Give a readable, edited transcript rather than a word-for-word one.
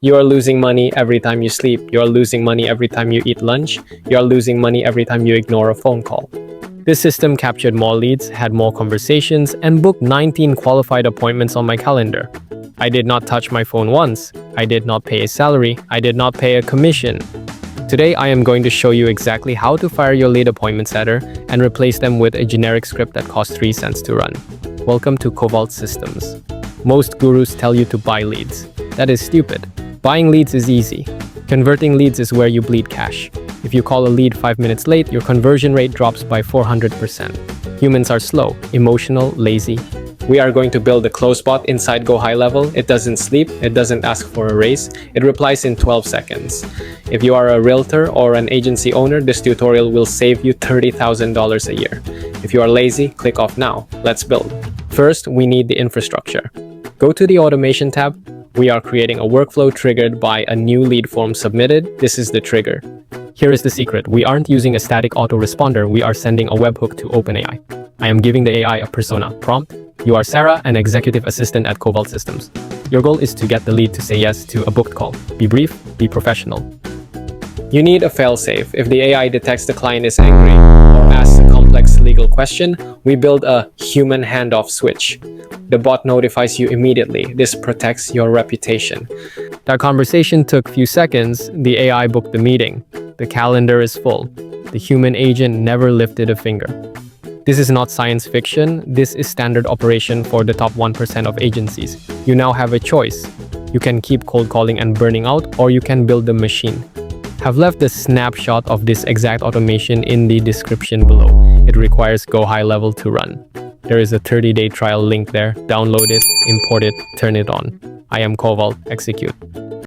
You are losing money every time you sleep. You are losing money every time you eat lunch. You are losing money every time you ignore a phone call. This system captured more leads, had more conversations, and booked 19 qualified appointments on my calendar. I did not touch my phone once. I did not pay a salary. I did not pay a commission. Today, I am going to show you exactly how to fire your lead appointment setter and replace them with a generic script that costs 3 cents to run. Welcome to Kovalt Systems. Most gurus tell you to buy leads. That is stupid. Buying leads is easy. Converting leads is where you bleed cash. If you call a lead 5 minutes late, your conversion rate drops by 400%. Humans are slow, emotional, lazy. We are going to build a CloseBot inside GoHighLevel. It doesn't sleep, it doesn't ask for a raise, it replies in 12 seconds. If you are a realtor or an agency owner, this tutorial will save you $30,000 a year. If you are lazy, click off now. Let's build. First, we need the infrastructure. Go to the Automation tab. We are creating a workflow triggered by a new lead form submitted. This is the trigger. Here is the secret. We aren't using a static autoresponder. We are sending a webhook to OpenAI. I am giving the AI a persona prompt. You are Sarah, an executive assistant at Kovalt Systems. Your goal is to get the lead to say yes to a booked call. Be brief, be professional. You need a failsafe. If the AI detects the client is angry or asks a complex legal question, we build a human handoff switch. The bot notifies you immediately. This protects your reputation. That conversation took few seconds. The AI booked the meeting. The calendar is full. The human agent never lifted a finger. This is not science fiction. This is standard operation for the top 1% of agencies. You now have a choice. You can keep cold calling and burning out, or you can build the machine. Have left the snapshot of this exact automation in the description below. It requires GoHighLevel to run. There is a 30-day trial link there. Download it, import it, turn it on. I am Kovalt. Execute.